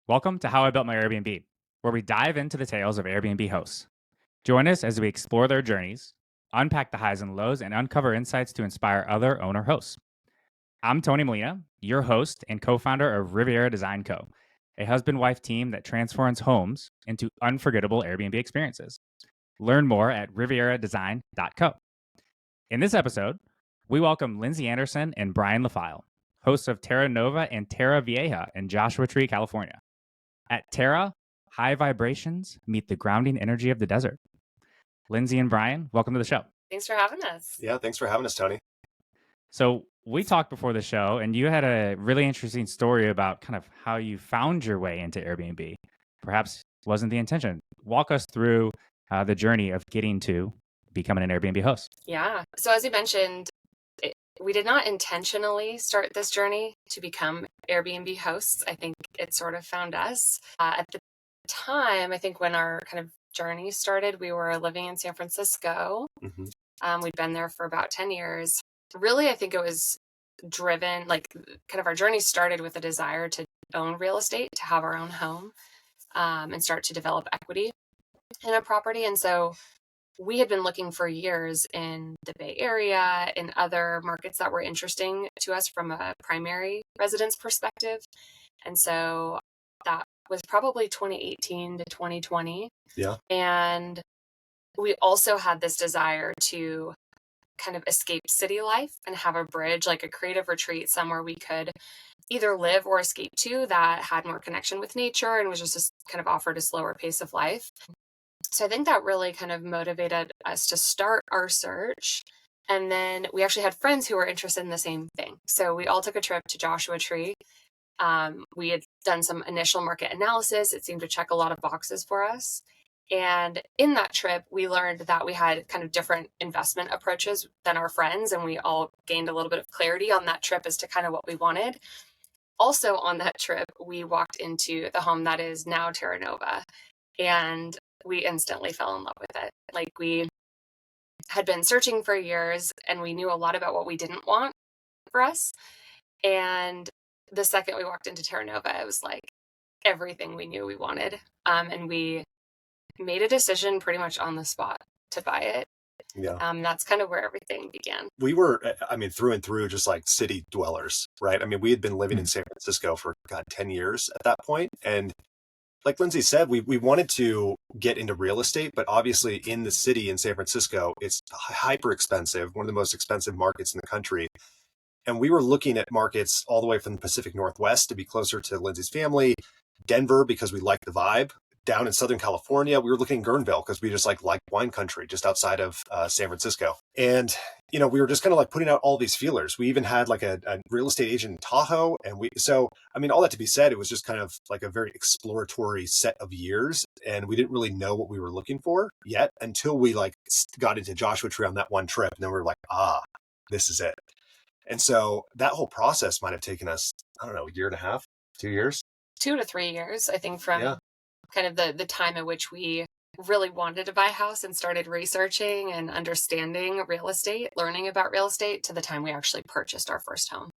Welcome to How I Built My Airbnb, where we dive into the tales of Airbnb hosts. Join us as we explore their journeys, unpack the highs and lows, and uncover insights to inspire other owner hosts. I'm Tony Molina, your host and co founder of Riviera Design Co., a husband wife team that transforms homes into unforgettable Airbnb experiences. Learn more at rivieradadesign.co. In this episode, we welcome Lindsay Anderson and Brian LaFile, hosts of Terra Nova and Terra Vieja in Joshua Tree, California. At Terra, high vibrations meet the grounding energy of the desert. Lindsay and Brian, welcome to the show. Thanks for having us. Yeah, thanks for having us, Tony. So we talked before the show, and you had a really interesting story about kind of how you found your way into Airbnb. Perhaps wasn't the intention. Walk us through the journey of getting to becoming an Airbnb host. Yeah. So as you mentioned, we did not intentionally start this journey to become Airbnb hosts. I think it sort of found us. At the time, I think when our kind of journey started, we were living in San Francisco. We'd been there for about 10 years. Really, I think it was driven, like kind of our journey started with a desire to own real estate, to have our own home, and start to develop equity in a property. And so we had been looking for years in the Bay Area, in other markets that were interesting to us from a primary residence perspective. And so that was probably 2018 to 2020. Yeah. And we also had this desire to kind of escape city life and have a bridge, like a creative retreat somewhere we could either live or escape to that had more connection with nature and was just kind of offered a slower pace of life. So I think that really kind of motivated us to start our search. And then we actually had friends who were interested in the same thing. So we all took a trip to Joshua Tree. We had done some initial market analysis. It seemed to check a lot of boxes for us. And in that trip, we learned that we had kind of different investment approaches than our friends. And we all gained a little bit of clarity on that trip as to kind of what we wanted. Also on that trip, we walked into the home that is now Terra Nova. And we instantly fell in love with it. Like we had been searching for years and we knew a lot about what we didn't want for us. And the second we walked into Terra Nova, it was like everything we knew we wanted. And we made a decision pretty much on the spot to buy it. Yeah. That's kind of where everything began. We were, through and through, just like city dwellers, right? I mean, we had been living in San Francisco for, 10 years at that point. And like Lindsay said, we wanted to get into real estate, but obviously in the city in San Francisco, it's hyper expensive, one of the most expensive markets in the country. And we were looking at markets all the way from the Pacific Northwest to be closer to Lindsay's family, Denver because we liked the vibe. Down in Southern California, we were looking at Guerneville because we just like wine country just outside of San Francisco. And, we were just kind of like putting out all these feelers. We even had like a real estate agent in Tahoe. And all that to be said, it was just kind of like a very exploratory set of years. And we didn't really know what we were looking for yet until we like got into Joshua Tree on that one trip. And then we were like, this is it. And so that whole process might have taken us, I don't know, a year and a half, 2 years. 2 to 3 years, I think, from kind of the time at which we really wanted to buy a house and started researching and understanding real estate, learning about real estate, to the time we actually purchased our first home.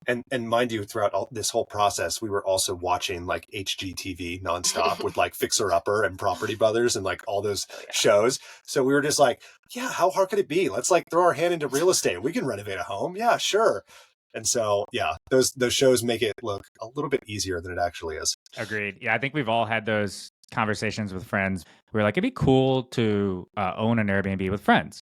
And mind you, throughout this whole process, we were also watching like HGTV nonstop with like Fixer Upper and Property Brothers and like all those shows. So we were just like, yeah, how hard could it be? Let's like throw our hand into real estate. We can renovate a home. Yeah, sure. And so, yeah, those shows make it look a little bit easier than it actually is. Agreed. Yeah, I think we've all had those conversations with friends. We're like, it'd be cool to own an Airbnb with friends.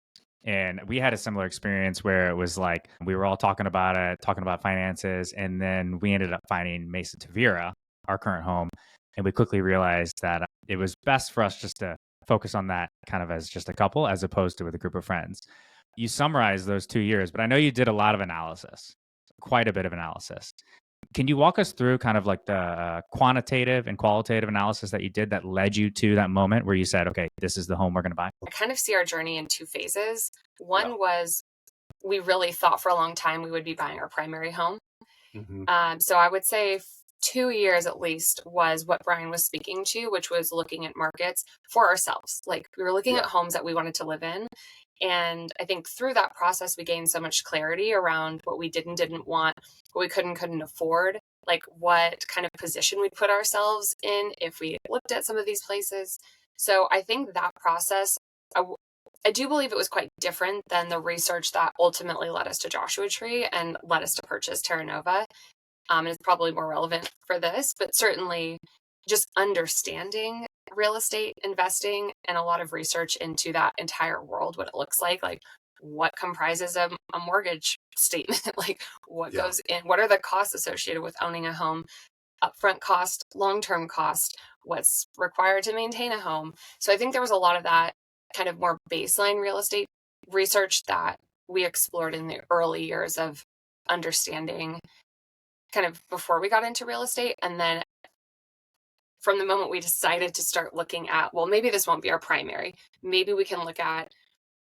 And we had a similar experience where it was like we were all talking about it, talking about finances, and then we ended up finding Mesa Tavira, our current home, and we quickly realized that it was best for us just to focus on that kind of as just a couple, as opposed to with a group of friends. You summarized those 2 years, but I know you did a lot of analysis, quite a bit of analysis. Can you walk us through kind of like the quantitative and qualitative analysis that you did that led you to that moment where you said, okay, this is the home we're going to buy? I kind of see our journey in 2 phases. One was we really thought for a long time we would be buying our primary home. So I would say 2 years at least was what Brian was speaking to, which was looking at markets for ourselves. Like we were looking at homes that we wanted to live in. And I think through that process, we gained so much clarity around what we didn't want, what we couldn't afford. like what kind of position we'd put ourselves in if we looked at some of these places. So I think that process, I do believe it was quite different than the research that ultimately led us to Joshua Tree and led us to purchase Terra Nova. And it's probably more relevant for this, but certainly just understanding real estate investing and a lot of research into that entire world, what it looks like what comprises a mortgage statement, like what goes in, what are the costs associated with owning a home, upfront cost, long-term cost, what's required to maintain a home. So I think there was a lot of that kind of more baseline real estate research that we explored in the early years of understanding kind of before we got into real estate. And then from the moment we decided to start looking at, well, maybe this won't be our primary, maybe we can look at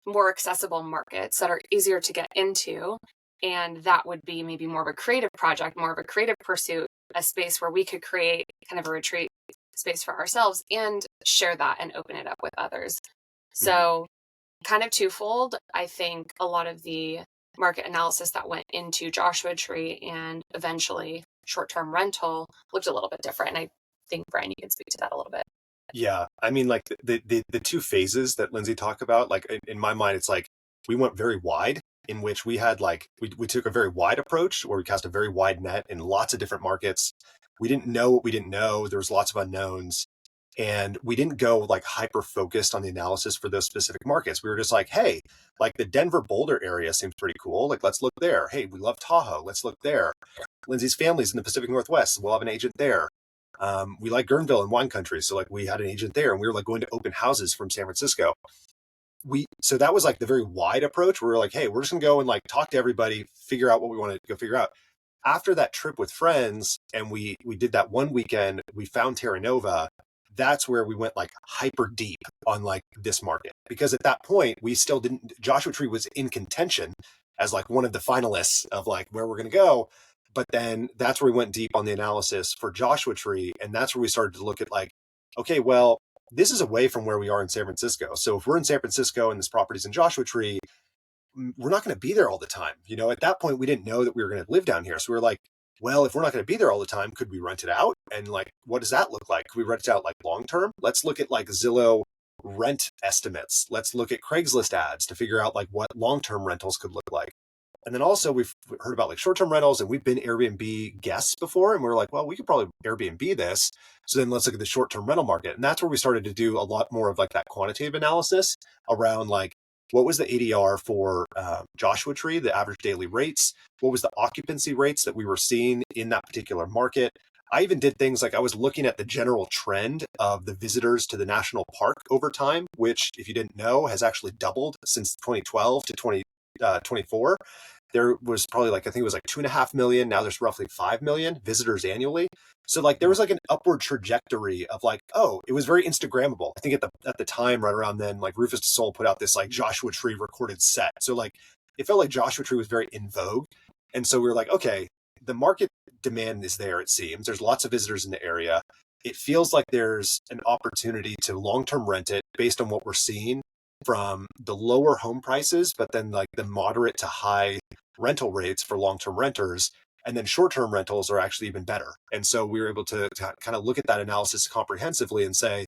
more accessible markets that are easier to get into. And that would be maybe more of a creative project, more of a creative pursuit, a space where we could create kind of a retreat space for ourselves and share that and open it up with others. So kind of twofold. I think a lot of the market analysis that went into Joshua Tree and eventually short-term rental looked a little bit different. And I think, Brian, you can speak to that a little bit. Yeah. I mean, like the two phases that Lindsay talked about, like in my mind, it's like we went very wide, in which we had like, we took a very wide approach where we cast a very wide net in lots of different markets. We didn't know what we didn't know. There was lots of unknowns. And we didn't go like hyper focused on the analysis for those specific markets. We were just like, hey, like the Denver Boulder area seems pretty cool. Like, let's look there. Hey, we love Tahoe. Let's look there. Lindsay's family's in the Pacific Northwest. We'll have an agent there. We like Guerneville and wine country. So like we had an agent there and we were like going to open houses from San Francisco. So that was like the very wide approach. We were like, hey, we're just gonna go and like talk to everybody, figure out what we want to go figure out. After that trip with friends and we did that one weekend, we found Terra Nova. That's where we went like hyper deep on like this market, because at that point we still didn't, Joshua Tree was in contention as like one of the finalists of like where we're going to go. But then that's where we went deep on the analysis for Joshua Tree. And that's where we started to look at like, okay, well, this is away from where we are in San Francisco. So if we're in San Francisco and this property's in Joshua Tree, we're not going to be there all the time. You know, at that point, we didn't know that we were going to live down here. So we were like, well, if we're not going to be there all the time, could we rent it out? And like, what does that look like? Could we rent it out like long term? Let's look at like Zillow rent estimates. Let's look at Craigslist ads to figure out like what long term rentals could look like. And then also we've heard about like short term rentals, and we've been Airbnb guests before. And we were like, well, we could probably Airbnb this. So then let's look at the short term rental market. And that's where we started to do a lot more of like that quantitative analysis around like, what was the ADR for Joshua Tree, the average daily rates? What was the occupancy rates that we were seeing in that particular market? I even did things like I was looking at the general trend of the visitors to the national park over time, which, if you didn't know, has actually doubled since 2012 to 2024. There was probably like, I think it was like 2.5 million. Now there's roughly 5 million visitors annually. So like there was like an upward trajectory of like, oh, it was very Instagrammable. I think at the time, right around then, like Rufus DeSole put out this like Joshua Tree recorded set. So like it felt like Joshua Tree was very in vogue. And so we were like, okay, the market demand is there, it seems. There's lots of visitors in the area. It feels like there's an opportunity to long-term rent it based on what we're seeing from the lower home prices, but then like the moderate to high rental rates for long-term renters. And then short-term rentals are actually even better. And so we were able to kind of look at that analysis comprehensively and say,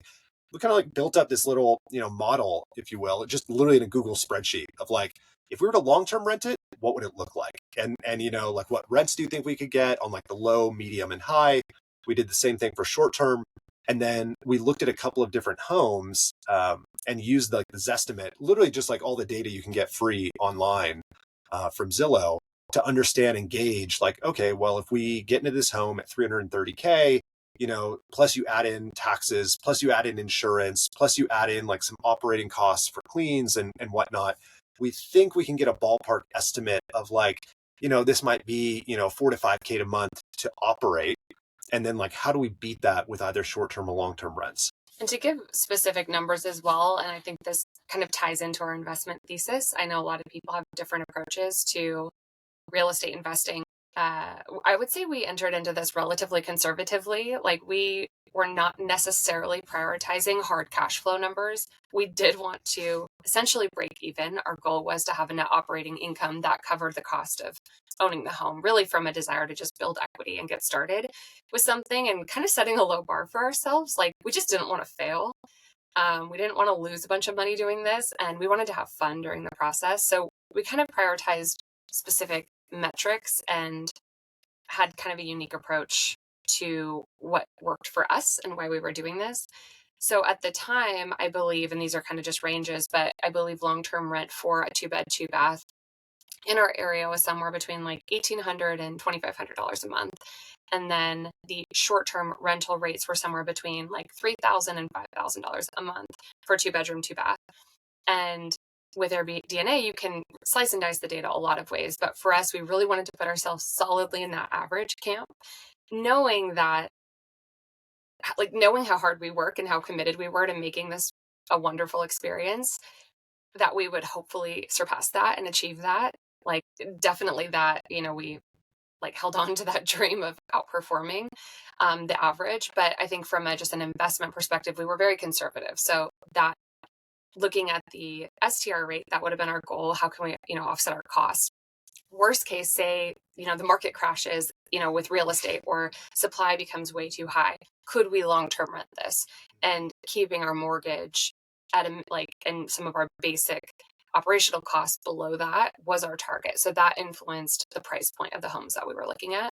we kind of like built up this little, model, if you will, just literally in a Google spreadsheet of like, if we were to long-term rent it, what would it look like? And like what rents do you think we could get on like the low, medium, and high? We did the same thing for short-term. And then we looked at a couple of different homes and used like the Zestimate, literally just like all the data you can get free online from Zillow to understand and gauge like, okay, well, if we get into this home at $330K, plus you add in taxes, plus you add in insurance, plus you add in like some operating costs for cleans and whatnot, we think we can get a ballpark estimate of like, this might be, 4 to 5K a month to operate. And then like, how do we beat that with either short-term or long-term rents? And to give specific numbers as well, and I think this kind of ties into our investment thesis. I know a lot of people have different approaches to real estate investing. I would say we entered into this relatively conservatively. Like we were not necessarily prioritizing hard cash flow numbers. We did want to essentially break even. Our goal was to have a net operating income that covered the cost of owning the home, really from a desire to just build equity and get started with something, and kind of setting a low bar for ourselves. Like, we just didn't want to fail. We didn't want to lose a bunch of money doing this, and we wanted to have fun during the process. So we kind of prioritized specific metrics and had kind of a unique approach to what worked for us and why we were doing this. So at the time, I believe, and these are kind of just ranges, but I believe long-term rent for a 2-bed, 2-bath in our area was somewhere between like $1,800 and $2,500 a month. And then the short-term rental rates were somewhere between like $3,000 and $5,000 a month for a 2-bedroom, 2-bath. And with Airbnb, you can slice and dice the data a lot of ways. But for us, we really wanted to put ourselves solidly in that average camp, knowing that, like, knowing how hard we work and how committed we were to making this a wonderful experience, that we would hopefully surpass that and achieve that. Like, definitely that, we like held on to that dream of outperforming the average. But I think from just an investment perspective, we were very conservative. So that, looking at the STR rate, that would have been our goal. How can we, offset our costs? Worst case, say, the market crashes, with real estate, or supply becomes way too high. Could we long-term rent this? And keeping our mortgage at and some of our basic operational costs below that was our target. So that influenced the price point of the homes that we were looking at,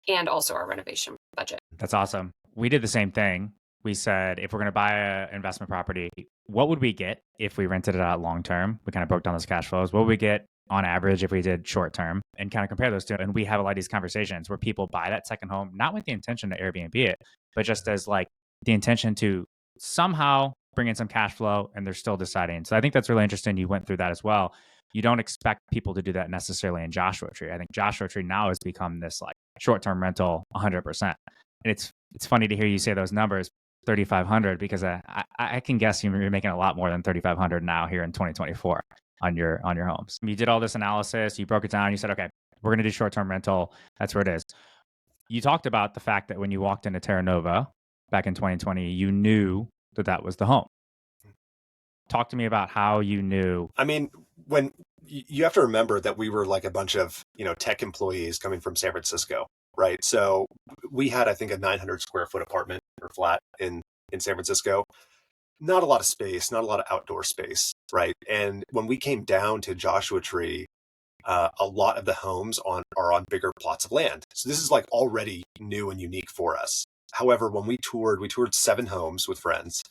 and also our renovation budget. That's awesome. We did the same thing. We said, if we're going to buy an investment property, what would we get if we rented it out long term? We kind of broke down those cash flows. What would we get on average if we did short term, and kind of compare those two? And we have a lot of these conversations where people buy that second home, not with the intention to Airbnb it, but just as like the intention to somehow bring in some cash flow, and they're still deciding. So I think that's really interesting. You went through that as well. You don't expect people to do that necessarily in Joshua Tree. I think Joshua Tree now has become this like short-term rental 100%. And it's funny to hear you say those numbers, 3,500, because I can guess you're making a lot more than 3,500 now here in 2024 on your homes. You did all this analysis, you broke it down, you said, okay, we're going to do short-term rental. That's where it is. You talked about the fact that when you walked into Terra Nova back in 2020, you knew that that was the home. Talk to me about how you knew. I mean, when you have to remember that we were like a bunch of, tech employees coming from San Francisco, right? So we had, I think, a 900 square foot apartment or flat in San Francisco. Not a lot of space, not a lot of outdoor space, right? And when we came down to Joshua Tree, a lot of the homes are on bigger plots of land. So this is like already new and unique for us. However, when we toured 7 homes with friends.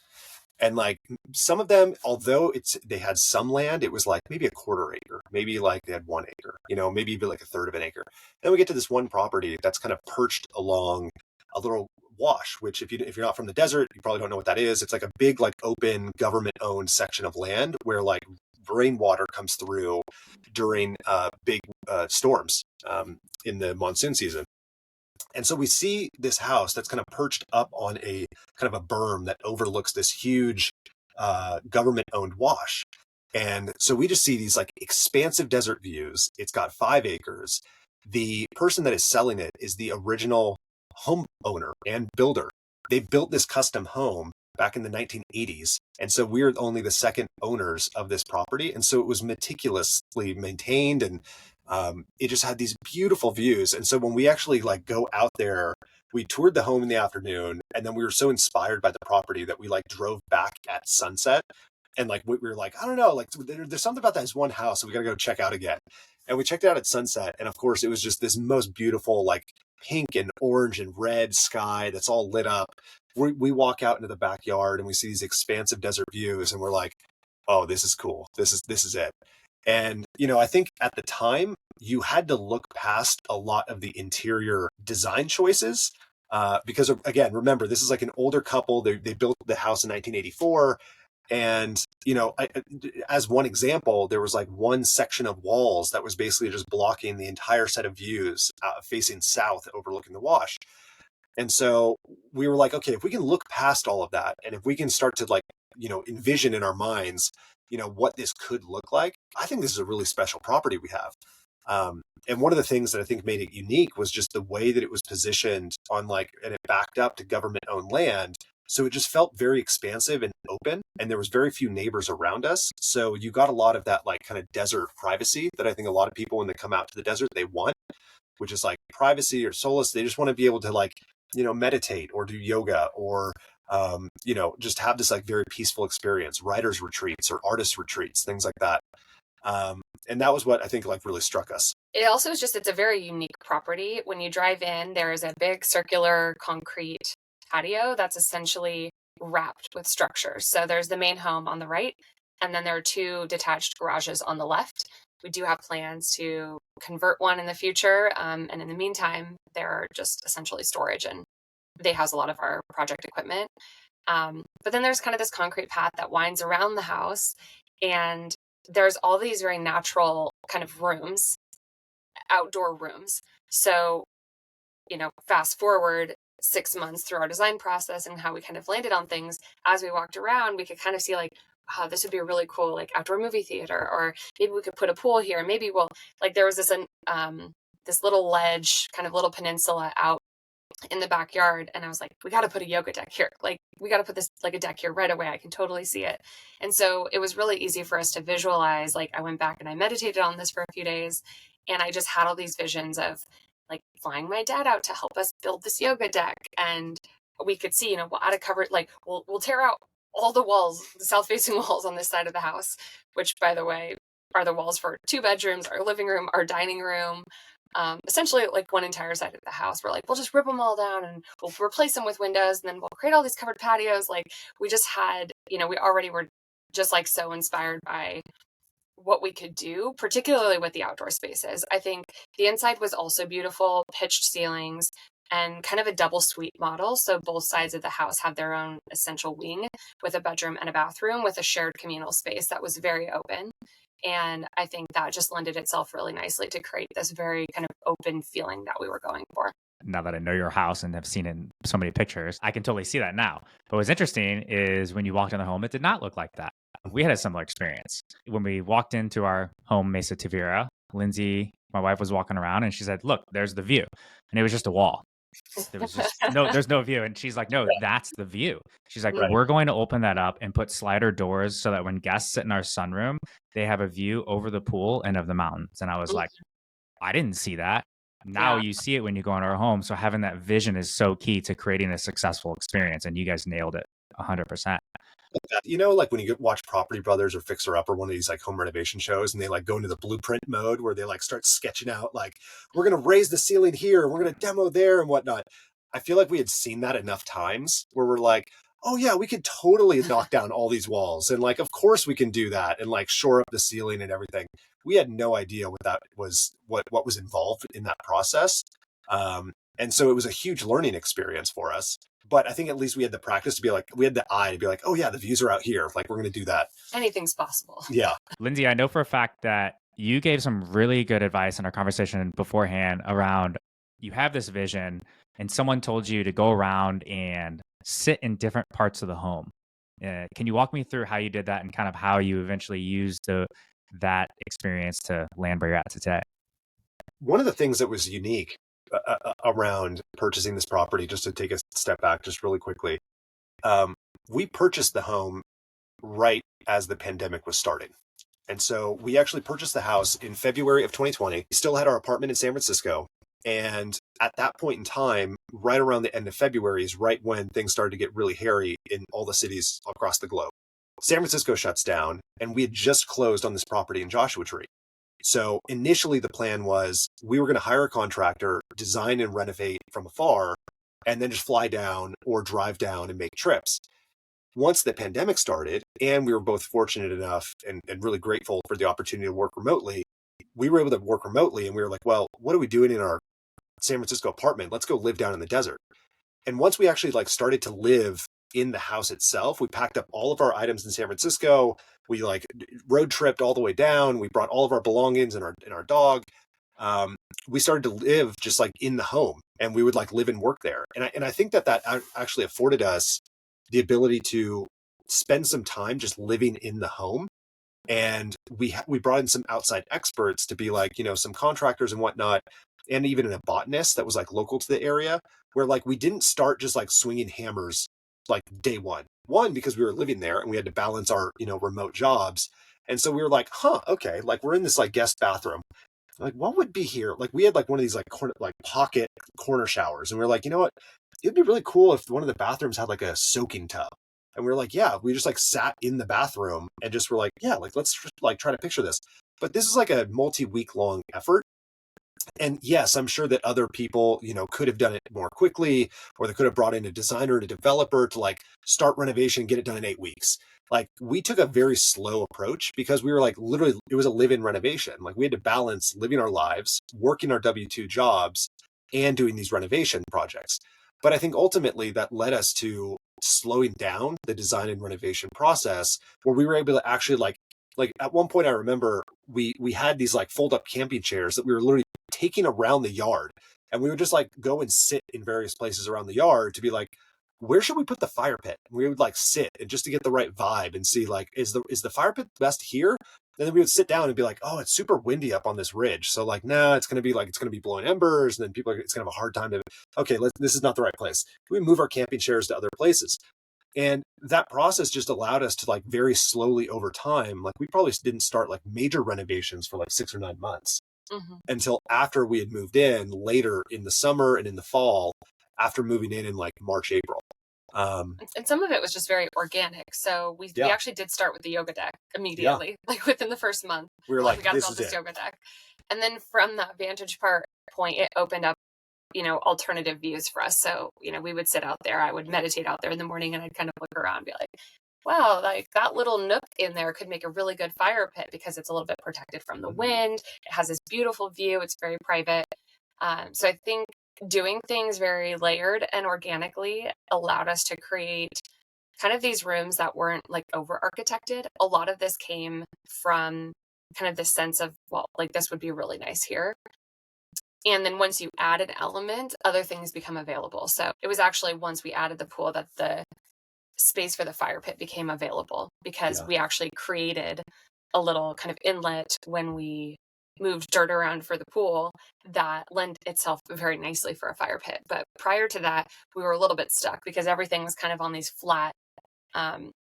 And like some of them, although they had some land, it was like maybe a quarter acre, maybe like they had 1 acre, maybe even like a third of an acre. Then we get to this one property that's kind of perched along a little wash, which if you're not from the desert, you probably don't know what that is. It's like a big, like open government owned section of land where like rainwater comes through during big storms in the monsoon season. And so we see this house that's kind of perched up on a kind of a berm that overlooks this huge government-owned wash. And so we just see these like expansive desert views. It's got 5 acres. The person that is selling it is the original homeowner and builder. They built this custom home back in the 1980s. And so we're only the second owners of this property. And so it was meticulously maintained, and it just had these beautiful views. And so when we actually like go out there, we toured the home in the afternoon, and then we were so inspired by the property that we like drove back at sunset. And like we were like, I don't know, like there's something about that one house, so we got to go check out again. And we checked it out at sunset, and of course it was just this most beautiful like pink and orange and red sky that's all lit up. We walk out into the backyard and we see these expansive desert views, and we're like, oh, this is cool. This is it. And, I think at the time you had to look past a lot of the interior design choices because, again, remember, this is like an older couple. They built the house in 1984. And, as one example, there was like one section of walls that was basically just blocking the entire set of views facing south overlooking the wash. And so we were like, okay, if we can look past all of that, and if we can start to like, envision in our minds, what this could look like, I think this is a really special property we have. And one of the things that I think made it unique was just the way that it was positioned on and it backed up to government owned land. So it just felt very expansive and open, and there was very few neighbors around us. So you got a lot of that like kind of desert privacy that I think a lot of people when they come out to the desert, they want. which is like privacy or solace. They just want to be able to like, meditate or do yoga or, just have this like very peaceful experience, writers retreats or artist retreats, things like that. And that was what I think like really struck us. It also is it's a very unique property. When you drive in, there is a big circular concrete patio that's essentially wrapped with structures. So there's the main home on the right, and then there are 2 detached garages on the left. We do have plans to convert one in the future. And in the meantime, they're just essentially storage, and they house a lot of our project equipment. But then there's kind of this concrete path that winds around the house, and there's all these very natural kind of rooms, outdoor rooms. So, fast forward 6 months through our design process and how we kind of landed on things, as we walked around, we could kind of see like, wow, this would be a really cool like outdoor movie theater, or maybe we could put a pool here. Maybe we'll like, there was this little ledge, kind of little peninsula out in the backyard, and I was like, we got to put a yoga deck here. Like, we got to put this like a deck here right away. I can totally see it. And so it was really easy for us to visualize. Like, I went back and I meditated on this for a few days, and I just had all these visions of like flying my dad out to help us build this yoga deck. And we could see, we'll add a cover, like we'll tear out all the walls, the south facing walls on this side of the house, which by the way are the walls for 2 bedrooms, our living room, our dining room, essentially like one entire side of the house. We're like, we'll just rip them all down and we'll replace them with windows, and then we'll create all these covered patios. Like, we just had, we already were just like so inspired by what we could do, particularly with the outdoor spaces. I think the inside was also beautiful, pitched ceilings, and kind of a double suite model. So both sides of the house have their own essential wing with a bedroom and a bathroom with a shared communal space that was very open. And I think that just lended itself really nicely to create this very kind of open feeling that we were going for. Now that I know your house and have seen it in so many pictures, I can totally see that now. But what's interesting is when you walked in the home, it did not look like that. We had a similar experience. When we walked into our home, Mesa Tavira, Lindsay, my wife, was walking around and she said, look, there's the view. And it was just a wall. There was just there's no view. And she's like, no, that's the view. She's like, Right. we're going to open that up and put slider doors so that when guests sit in our sunroom, they have a view over the pool and of the mountains. And I was like, I didn't see that. Now Yeah. you see it when you go in our home. So having that vision is so key to creating a successful experience. And you guys nailed it 100%. Like when you watch Property Brothers or Fixer Up or one of these like home renovation shows, and they like go into the blueprint mode where they like start sketching out like, we're going to raise the ceiling here, we're going to demo there and whatnot. I feel like we had seen that enough times where we're like, oh yeah, we could totally knock down all these walls. And like, of course we can do that and like shore up the ceiling and everything. We had no idea what that was, what was involved in that process. And so it was a huge learning experience for us. But I think at least we had the practice to be like, we had the eye to be like, oh yeah, the views are out here. Like, we're going to do that. Anything's possible. Yeah. Lindsay, I know for a fact that you gave some really good advice in our conversation beforehand around you have this vision and someone told you to go around and sit in different parts of the home. Can you walk me through how you did that and kind of how you eventually used that experience to land where you're at today? One of the things that was unique around purchasing this property, just to take a step back just really quickly, we purchased the home right as the pandemic was starting. And so we actually purchased the house in February of 2020. We still had our apartment in San Francisco. And at that point in time, right around the end of February is right when things started to get really hairy in all the cities across the globe. San Francisco shuts down, and we had just closed on this property in Joshua Tree. So initially the plan was we were going to hire a contractor, design and renovate from afar, and then just fly down or drive down and make trips. Once the pandemic started, and we were both fortunate enough and really grateful for the opportunity to work remotely, we were able to work remotely, and we were like, well, what are we doing in our San Francisco apartment? Let's go live down in the desert. And once we actually like started to live in the house itself, we packed up all of our items in San Francisco. We like road tripped all the way down. We brought all of our belongings and our dog. We started to live just like in the home, and we would like live and work there. And I think that actually afforded us the ability to spend some time just living in the home. And we brought in some outside experts to be like, some contractors and whatnot, and even a botanist that was like local to the area, where like we didn't start just like swinging hammers like day one. One, because we were living there and we had to balance our, remote jobs. And so we were like, okay, like we're in this like guest bathroom. like, what would be here? Like we had like one of these like pocket corner showers, and we are like, you know what? It'd be really cool if one of the bathrooms had like a soaking tub. And we were like, yeah, we just like sat in the bathroom and just were like, yeah, like let's like try to picture this. But this is like a multi-week long effort. And yes, I'm sure that other people, could have done it more quickly, or they could have brought in a designer and a developer to like start renovation and get it done in 8 weeks. Like we took a very slow approach because we were like literally, it was a live-in renovation. Like we had to balance living our lives, working our W-2 jobs, and doing these renovation projects. But I think ultimately that led us to slowing down the design and renovation process, where we were able to actually like at one point I remember we had these like fold up camping chairs that we were literally taking around the yard, and we would just like go and sit in various places around the yard to be like, where should we put the fire pit? And we would like sit and just to get the right vibe and see like, is the fire pit best here? And then we would sit down and be like, oh, it's super windy up on this ridge, so like, nah, it's gonna be blowing embers, and then it's gonna have a hard time to, okay, this is not the right place. We move our camping chairs to other places. And that process just allowed us to like very slowly over time, like we probably didn't start like major renovations for like 6 or 9 months until after we had moved in later in the summer and in the fall, after moving in like March, April. And some of it was just very organic. So we actually did start with the yoga deck immediately, like within the first month. We were like, we got this to is build this it. yoga deck. And then from that vantage point, it opened up, alternative views for us. So, we would sit out there. I would meditate out there in the morning, and I'd kind of look around and be like, wow, like that little nook in there could make a really good fire pit because it's a little bit protected from the wind. It has this beautiful view. It's very private. So I think doing things very layered and organically allowed us to create kind of these rooms that weren't like over architected. A lot of this came from kind of this sense of, well, like this would be really nice here. And then once you add an element, other things become available. So it was actually once we added the pool that the space for the fire pit became available, because we actually created a little kind of inlet when we moved dirt around for the pool that lent itself very nicely for a fire pit. But prior to that, we were a little bit stuck because everything was kind of on these flat,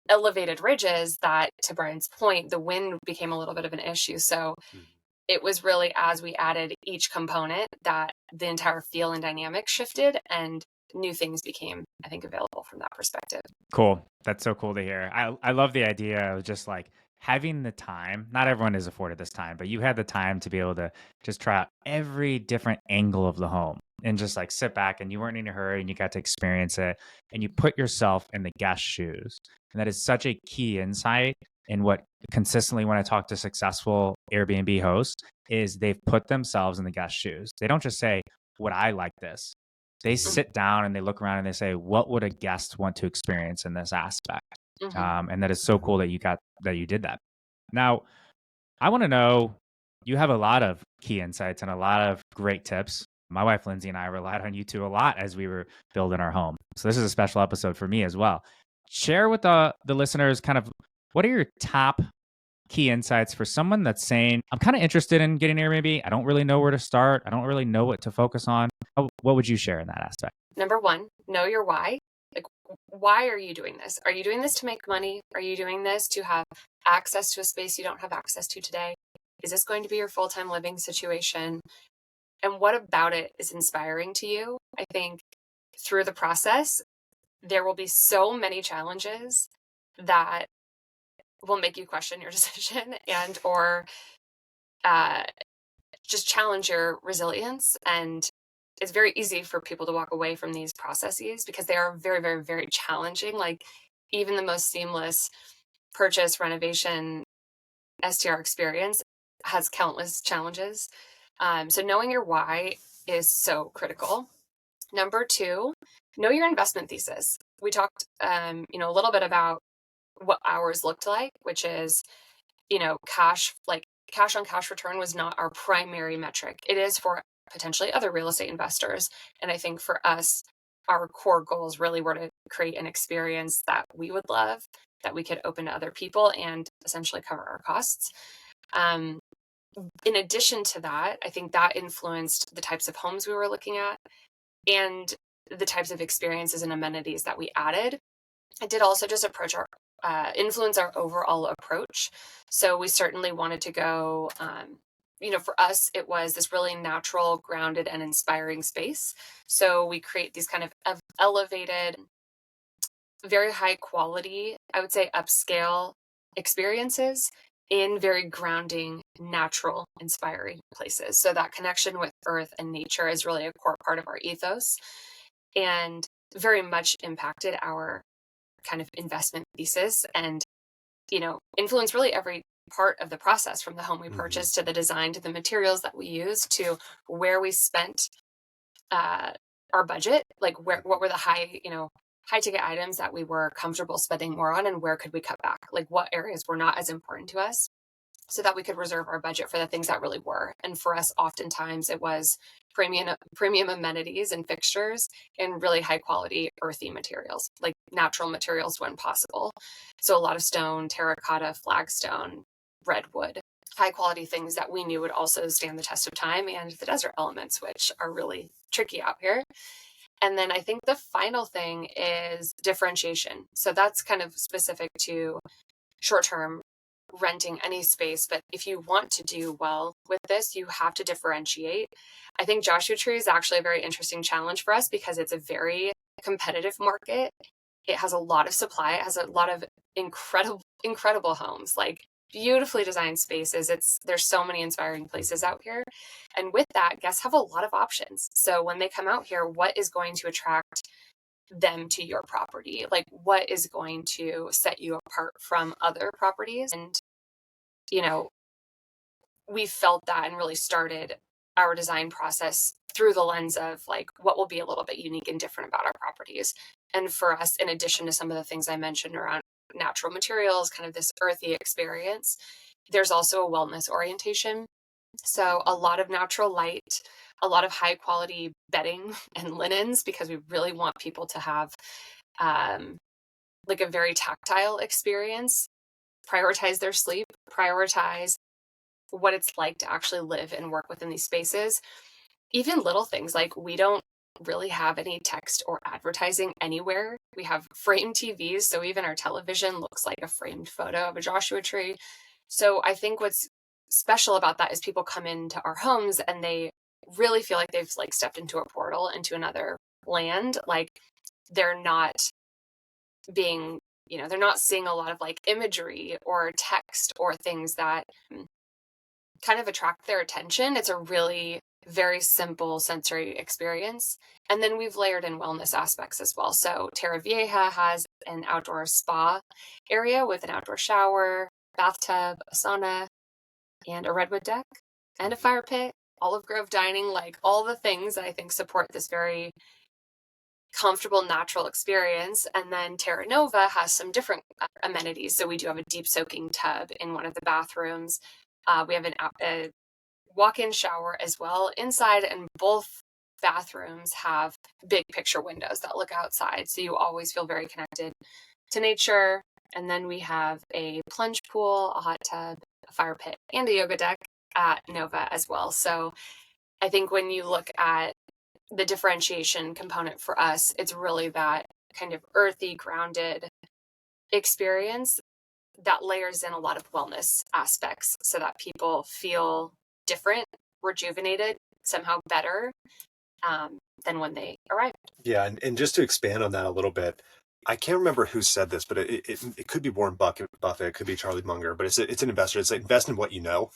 elevated ridges that, to Brian's point, the wind became a little bit of an issue. So it was really as we added each component that the entire feel and dynamic shifted, and new things became, I think, available from that perspective. Cool. That's so cool to hear. I love the idea of just like having the time. Not everyone is afforded this time, but you had the time to be able to just try out every different angle of the home and just like sit back, and you weren't in a hurry, and you got to experience it, and you put yourself in the guest shoes. And that is such a key insight in what consistently when I talk to successful Airbnb hosts is they've put themselves in the guest shoes. They don't just say, would I like this? They sit down and they look around and they say, what would a guest want to experience in this aspect? And that is so cool that you did that. Now, I want to know, you have a lot of key insights and a lot of great tips. My wife, Lindsay, and I relied on you two a lot as we were building our home. So this is a special episode for me as well. Share with the listeners kind of what are your top key insights for someone that's saying, I'm kind of interested in getting Airbnb. I don't really know where to start. I don't really know what to focus on. What would you share in that aspect? Number one, know your why. Like, why are you doing this? Are you doing this to make money? Are you doing this to have access to a space you don't have access to today? Is this going to be your full-time living situation? And what about it is inspiring to you? I think through the process, there will be so many challenges that will make you question your decision and or just challenge your resilience. And it's very easy for people to walk away from these processes because they are very, very, very challenging. Like even the most seamless purchase, renovation, STR experience has countless challenges. So knowing your why is so critical. Number two, know your investment thesis. We talked, a little bit about what ours looked like, which is, cash on cash return was not our primary metric. It is for potentially other real estate investors. And I think for us, our core goals really were to create an experience that we would love, that we could open to other people and essentially cover our costs. In addition to that, I think that influenced the types of homes we were looking at and the types of experiences and amenities that we added. It did also just influence our overall approach. So we certainly wanted to go for us, it was this really natural, grounded, and inspiring space. So we create these kind of elevated, very high quality, I would say upscale experiences in very grounding, natural, inspiring places. So that connection with earth and nature is really a core part of our ethos and very much impacted our kind of investment thesis and, influence really every part of the process, from the home we purchased to the design to the materials that we use to where we spent our budget, like what were the high ticket items that we were comfortable spending more on, and where could we cut back, like what areas were not as important to us, so that we could reserve our budget for the things that really were. And for us, oftentimes it was premium amenities and fixtures and really high quality earthy materials, like natural materials when possible. So a lot of stone, terracotta, flagstone, redwood, high quality things that we knew would also stand the test of time, and the desert elements, which are really tricky out here. And then I think the final thing is differentiation. So that's kind of specific to short term renting any space. But if you want to do well with this, you have to differentiate. I think Joshua Tree is actually a very interesting challenge for us because it's a very competitive market. It has a lot of supply. It has a lot of incredible homes, like beautifully designed spaces. There's so many inspiring places out here. And with that, guests have a lot of options. So when they come out here, what is going to attract them to your property? Like, what is going to set you apart from other properties? And, we felt that and really started our design process through the lens of like, what will be a little bit unique and different about our properties. And for us, in addition to some of the things I mentioned around natural materials, kind of this earthy experience, there's also a wellness orientation. So a lot of natural light, a lot of high quality bedding and linens, because we really want people to have like a very tactile experience, prioritize their sleep, prioritize what it's like to actually live and work within these spaces. Even little things like we don't really have any text or advertising anywhere. We have framed TVs, so even our television looks like a framed photo of a Joshua Tree. So I think what's special about that is people come into our homes and they really feel like they've like stepped into a portal into another land. Like they're not being, they're not seeing a lot of like imagery or text or things that kind of attract their attention. It's a really very simple sensory experience. And then we've layered in wellness aspects as well. So Terra Vieja has an outdoor spa area with an outdoor shower, bathtub, a sauna, and a redwood deck, and a fire pit, olive grove dining, like all the things that I think support this very comfortable, natural experience. And then Terra Nova has some different amenities. So we do have a deep soaking tub in one of the bathrooms. We have a walk-in shower as well inside, and both bathrooms have big picture windows that look outside. So you always feel very connected to nature. And then we have a plunge pool, a hot tub, a fire pit, and a yoga deck at Nova as well. So I think when you look at the differentiation component for us, it's really that kind of earthy, grounded experience that layers in a lot of wellness aspects so that people feel different, rejuvenated, somehow better than when they arrived. Yeah, and just to expand on that a little bit, I can't remember who said this, but it could be Warren Buffett, it could be Charlie Munger, but it's an investor. It's like, invest in what you know.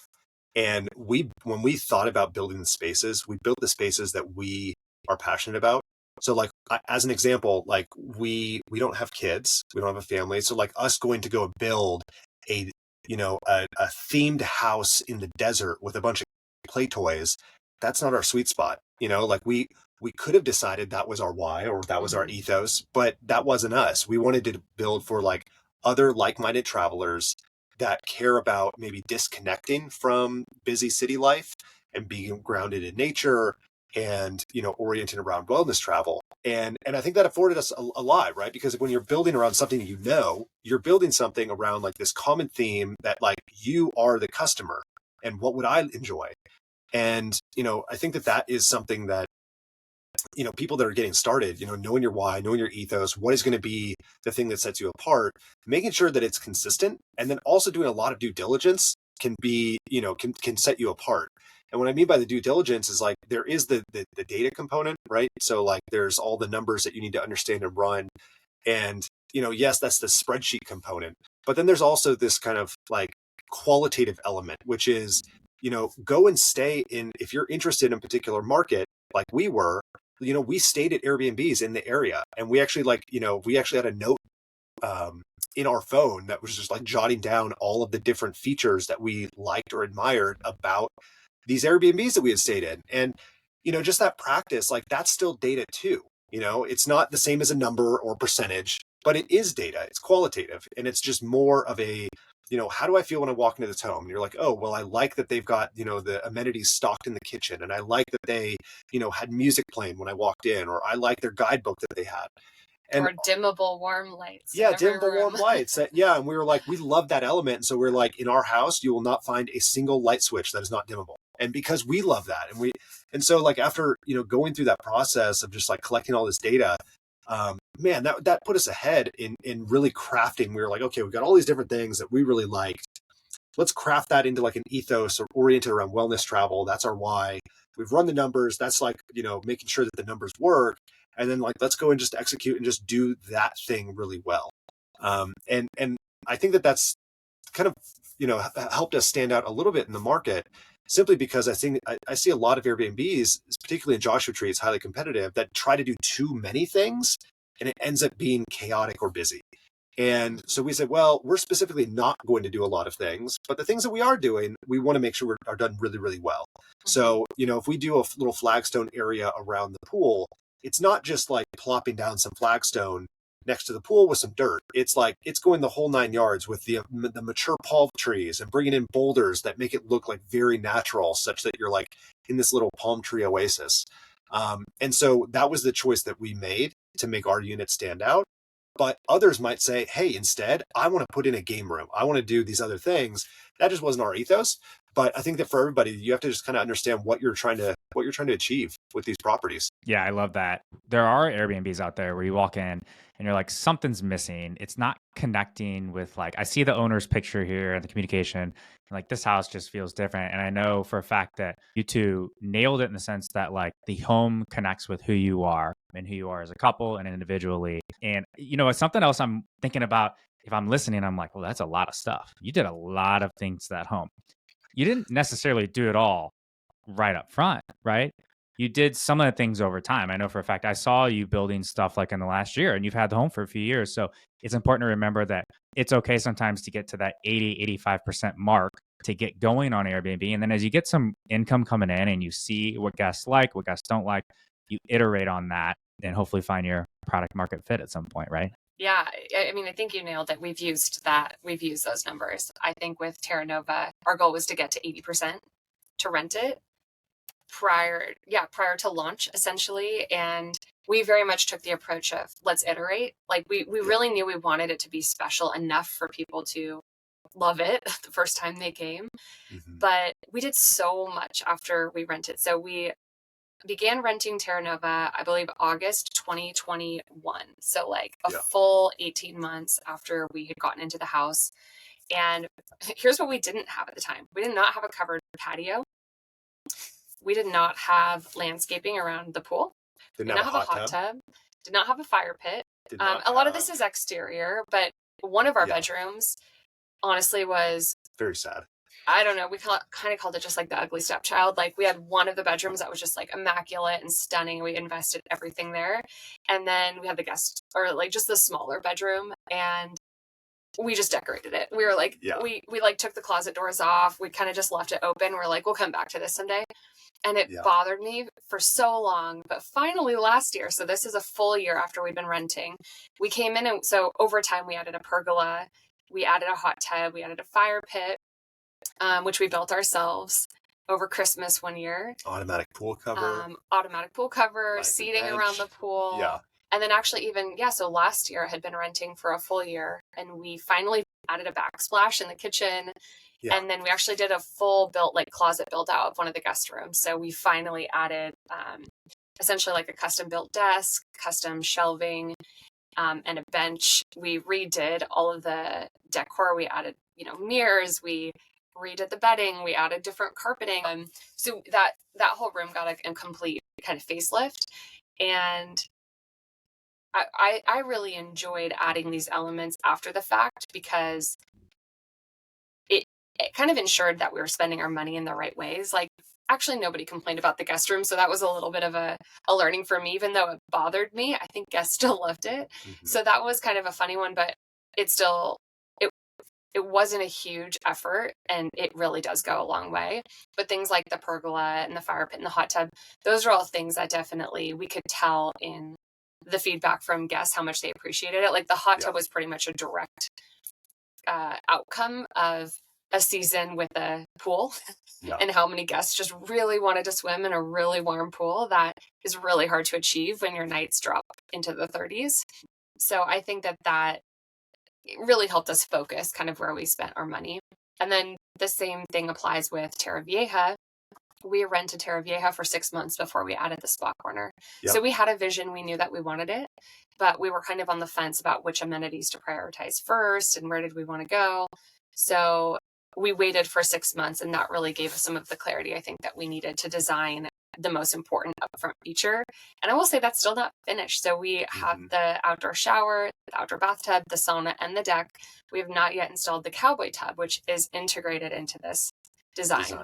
And when we thought about building the spaces, we built the spaces that we are passionate about. So like, as an example, like we don't have kids, we don't have a family. So like us going to go build a themed house in the desert with a bunch of play toys, that's not our sweet spot. Like we could have decided that was our why or that was our ethos, but that wasn't us. We wanted to build for like other like-minded travelers that care about maybe disconnecting from busy city life and being grounded in nature and, oriented around wellness travel. And I think that afforded us a lot, right? Because when you're building around something, you're building something around like this common theme that like you are the customer and what would I enjoy? And, I think that is something that, people that are getting started, knowing your why, knowing your ethos, what is going to be the thing that sets you apart, making sure that it's consistent, and then also doing a lot of due diligence can be, can set you apart. And what I mean by the due diligence is like there is the data component, right? So like there's all the numbers that you need to understand and run. And, yes, that's the spreadsheet component. But then there's also this kind of like qualitative element, which is, go and stay in, if you're interested in a particular market, like we were, we stayed at Airbnbs in the area. And we actually we actually had a note in our phone that was just like jotting down all of the different features that we liked or admired about these Airbnbs that we had stayed in. And, just that practice, like that's still data too. It's not the same as a number or percentage, but it is data. It's qualitative. And it's just more of a, how do I feel when I walk into this home? And you're like, oh, well, I like that they've got, the amenities stocked in the kitchen. And I like that they, had music playing when I walked in, or I like their guidebook that they had. And or dimmable warm lights. Yeah, dimmable warm lights. Yeah, and we were like, we love that element. And so we're like, in our house, you will not find a single light switch that is not dimmable. And because we love that, and so like after going through that process of just like collecting all this data, man, that put us ahead in really crafting. We were like, okay, we've got all these different things that we really liked. Let's craft that into like an ethos or oriented around wellness travel. That's our why. We've run the numbers. That's like, making sure that the numbers work. And then like, let's go and just execute and just do that thing really well. And I think that that's kind of, helped us stand out a little bit in the market, simply because I think I see a lot of Airbnbs, particularly in Joshua Tree, it's highly competitive, that try to do too many things and it ends up being chaotic or busy. And so we said, well, we're specifically not going to do a lot of things, but the things that we are doing, we want to make sure are done really, really well. Mm-hmm. So, if we do a little flagstone area around the pool, it's not just like plopping down some flagstone next to the pool with some dirt. It's like, it's going the whole 9 yards with the mature palm trees and bringing in boulders that make it look like very natural, such that you're like in this little palm tree oasis. And so that was the choice that we made to make our unit stand out. But others might say, hey, instead, I want to put in a game room. I want to do these other things. That just wasn't our ethos. But I think that for everybody, you have to just kind of understand what you're trying to achieve with these properties. Yeah, I love that. There are Airbnbs out there where you walk in and you're like, something's missing. It's not connecting with like, I see the owner's picture here and the communication, and like this house just feels different. And I know for a fact that you two nailed it in the sense that like the home connects with who you are and who you are as a couple and individually. And it's something else I'm thinking about. If I'm listening, I'm like, well, that's a lot of stuff. You did a lot of things to that home. You didn't necessarily do it all right up front, right? You did some of the things over time. I know for a fact I saw you building stuff like in the last year, and you've had the home for a few years. So it's important to remember that it's okay sometimes to get to that 80-85% mark to get going on Airbnb. And then as you get some income coming in and you see what guests like, what guests don't like, you iterate on that and hopefully find your product market fit at some point, right? Yeah, I mean, I think you nailed it. We've used those numbers. I think with Terra Nova, our goal was to get to 80% to rent it prior to launch, essentially. And we very much took the approach of let's iterate. Like we really knew we wanted it to be special enough for people to love it the first time they came. Mm-hmm. But we did so much after we rented. So we began renting Terra Nova, I believe, August 2021. So like a full 18 months after we had gotten into the house. And here's what we didn't have at the time. We did not have a covered patio. We did not have landscaping around the pool. Did not have a hot tub. Did not have a fire pit. A lot of this is exterior, but one of our bedrooms honestly was very sad. I don't know. We kind of called it just like the ugly stepchild. Like we had one of the bedrooms that was just like immaculate and stunning. We invested everything there. And then we had the guest or like just the smaller bedroom and we just decorated it. We were like, we like took the closet doors off. We kind of just left it open. We're like, we'll come back to this someday. And it bothered me for so long, but finally last year, so this is a full year after we've been renting, we came in and so over time we added a pergola, we added a hot tub, we added a fire pit, which we built ourselves over Christmas one year. Automatic pool cover, seating around the pool. Yeah. And then actually even, so last year I had been renting for a full year and we finally added a backsplash in the kitchen. Yeah. And then we actually did a full closet build out of one of the guest rooms. So we finally added essentially like a custom built desk, custom shelving, and a bench. We redid all of the decor. We added, mirrors. We redid the bedding, we added different carpeting. So that whole room got a complete kind of facelift. And I really enjoyed adding these elements after the fact because it kind of ensured that we were spending our money in the right ways. Like, actually, nobody complained about the guest room, so that was a little bit of a learning for me. Even though it bothered me, I think guests still loved it. So that was kind of a funny one, but it still it wasn't a huge effort, and it really does go a long way. But things like the pergola and the fire pit and the hot tub, those are all things that definitely we could tell in the feedback from guests how much they appreciated it. Like the hot tub was pretty much a direct outcome of a season with a pool and how many guests just really wanted to swim in a really warm pool that is really hard to achieve when your nights drop into the 30s. So I think that it really helped us focus kind of where we spent our money. And then the same thing applies with Terra Vieja. We rented Terra Vieja for 6 months before we added the spa corner. So we had a vision, we knew that we wanted it, but we were kind of on the fence about which amenities to prioritize first and where did we want to go. So we waited for 6 months, and that really gave us some of the clarity I think that we needed to design the most important upfront feature. And I will say that's still not finished. So we have the outdoor shower, the outdoor bathtub, the sauna, and the deck. We have not yet installed the cowboy tub, which is integrated into this design.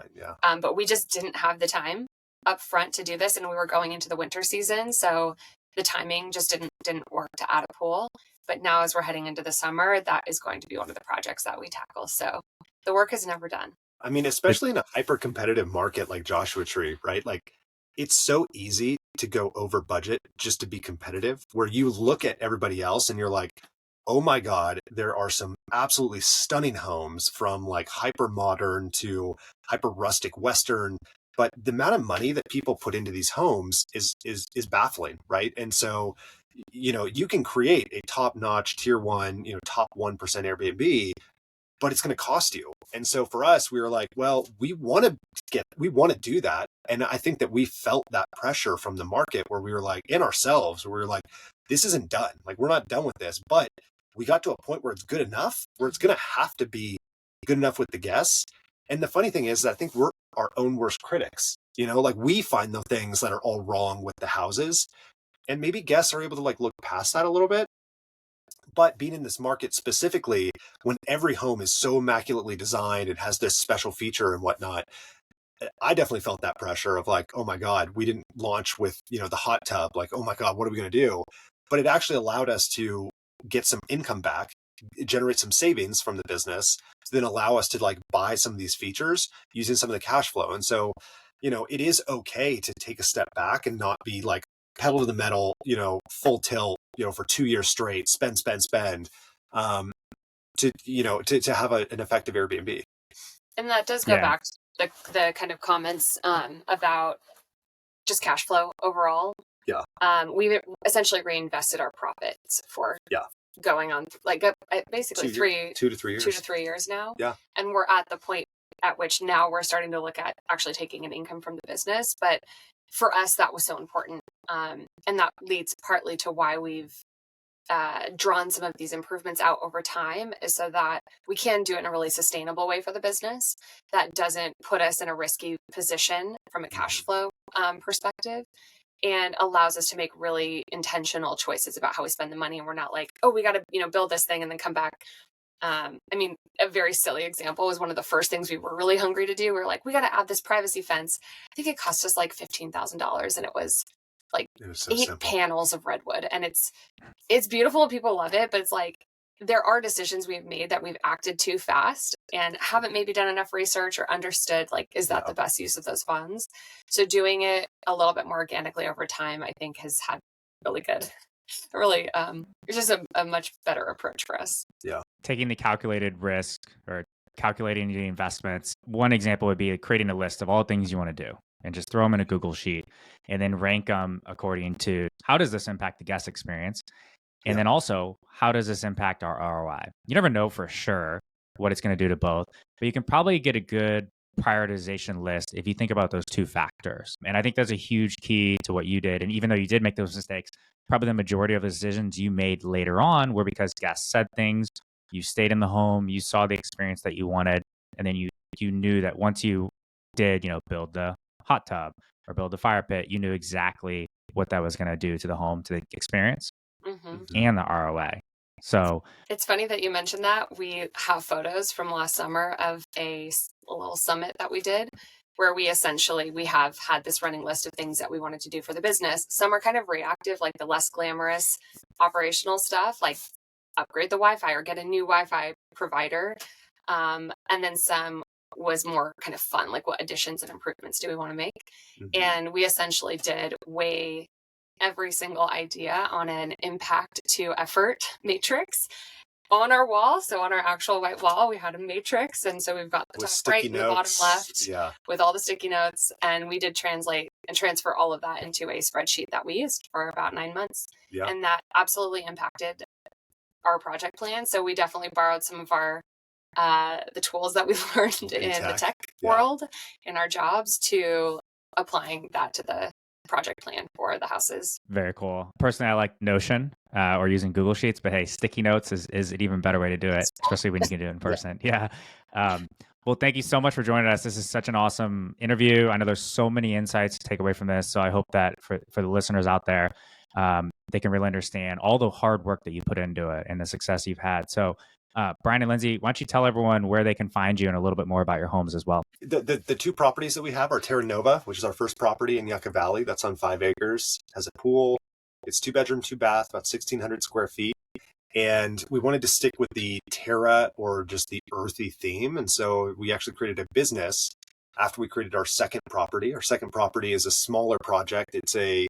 But we just didn't have the time up front to do this, and we were going into the winter season, so the timing just didn't work to add a pool. But now, as we're heading into the summer, that is going to be one of the projects that we tackle. So the work is never done. I mean, especially in a hyper competitive market like Joshua Tree, right? Like, it's so easy to go over budget just to be competitive, where you look at everybody else and you're like, oh my God, there are some absolutely stunning homes from like hyper modern to hyper rustic Western. But the amount of money that people put into these homes is baffling, right? And so, you can create a top notch tier one, top 1% Airbnb, but it's going to cost you. And so for us, we were like, well, we want to do that. And I think that we felt that pressure from the market where we were like, in ourselves, where we were like, this isn't done. Like, we're not done with this, but we got to a point where it's good enough, where it's going to have to be good enough with the guests. And the funny thing is, I think we're our own worst critics, like we find the things that are all wrong with the houses, and maybe guests are able to like look past that a little bit. But being in this market specifically, when every home is so immaculately designed and has this special feature and whatnot, I definitely felt that pressure of like, oh my God, we didn't launch with, the hot tub. Like, oh my God, what are we going to do? But it actually allowed us to get some income back, generate some savings from the business, to then allow us to like buy some of these features using some of the cash flow. And so, it is okay to take a step back and not be like pedal to the metal, full tilt, for 2 years straight, spend, to have an effective Airbnb. And that does go back to the kind of comments about just cash flow overall. We've essentially reinvested our profits for going on like basically 2 to 3 years now. And we're at the point at which now we're starting to look at actually taking an income from the business. But for us, that was so important. And that leads partly to why we've drawn some of these improvements out over time, is so that we can do it in a really sustainable way for the business that doesn't put us in a risky position from a cash flow perspective, and allows us to make really intentional choices about how we spend the money. And we're not like, oh, we got to build this thing and then come back. A very silly example was one of the first things we were really hungry to do. We were like, we got to add this privacy fence. I think it cost us like $15,000, and it was like 8 panels of redwood, and it's beautiful. People love it, but it's like, there are decisions we've made that we've acted too fast and haven't maybe done enough research or understood, like, is that the best use of those funds? So doing it a little bit more organically over time, I think has had really good, it's just a much better approach for us. Taking the calculated risk or calculating the investments. One example would be creating a list of all things you want to do and just throw them in a Google sheet and then rank them according to how does this impact the guest experience? And then also, how does this impact our ROI? You never know for sure what it's going to do to both, but you can probably get a good prioritization list if you think about those two factors. And I think that's a huge key to what you did. And even though you did make those mistakes, probably the majority of the decisions you made later on were because guests said things, you stayed in the home, you saw the experience that you wanted. And then you knew that once you did, build the hot tub or build the fire pit, you knew exactly what that was going to do to the home, to the experience, and the ROA. So it's funny that you mentioned that. We have photos from last summer of a little summit that we did where we have had this running list of things that we wanted to do for the business. Some are kind of reactive, like the less glamorous operational stuff, like upgrade the Wi-Fi or get a new Wi-Fi provider. And then some was more kind of fun, like what additions and improvements do we want to make? And we essentially did weigh every single idea on an impact to effort matrix on our wall. So on our actual white wall, we had a matrix. And so we've got the top right and the bottom left with all the sticky notes. And we did translate and transfer all of that into a spreadsheet that we used for about 9 months. And that absolutely impacted our project plan. So we definitely borrowed some of our the tools that we've learned in the tech world in our jobs to applying that to the project plan for the houses. Very cool. Personally, I like Notion or using Google Sheets, but hey, sticky notes is an even better way to do it, especially when you can do it in person. Well, thank you so much for joining us. This is such an awesome interview. I know there's so many insights to take away from this. So I hope that for the listeners out there, they can really understand all the hard work that you put into it and the success you've had. So Brian and Lindsay, why don't you tell everyone where they can find you and a little bit more about your homes as well? The two properties that we have are Terra Nova, which is our first property in Yucca Valley. That's on 5 acres, has a pool. It's 2 bedroom, 2 bath, about 1,600 square feet. And we wanted to stick with the Terra or just the earthy theme. And so we actually created a business after we created our second property. Our second property is a smaller project. It's a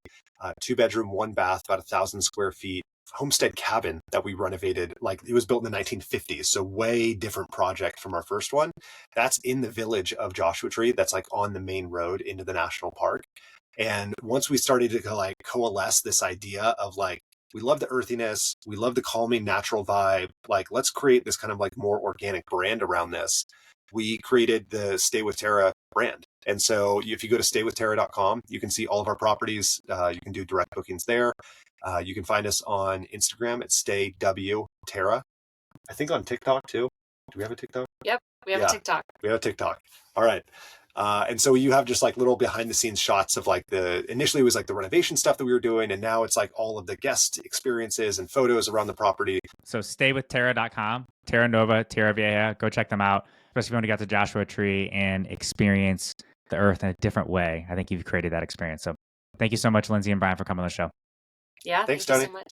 2 bedroom, 1 bath, about 1,000 square feet homestead cabin that we renovated. Like, it was built in the 1950s, so way different project from our first one. That's in the village of Joshua Tree. That's like on the main road into the national park. And once we started to like coalesce this idea of like, we love the earthiness, we love the calming natural vibe, like let's create this kind of like more organic brand around this. We created the Stay with Terra brand. And so if you go to staywithterra.com, you can see all of our properties. You can do direct bookings there. You can find us on Instagram at staywterra. I think on TikTok too. Do we have a TikTok? Yep, we have a TikTok. We have a TikTok. All right. And so you have just like little behind the scenes shots of like initially it was like the renovation stuff that we were doing. And now it's like all of the guest experiences and photos around the property. So staywithterra.com, Terra Nova, Terra Vieja, go check them out. Especially if you want to get to Joshua Tree and experience the earth in a different way. I think you've created that experience. So thank you so much, Lindsay and Brian, for coming on the show. Yeah, thanks, thank you Tony. so much.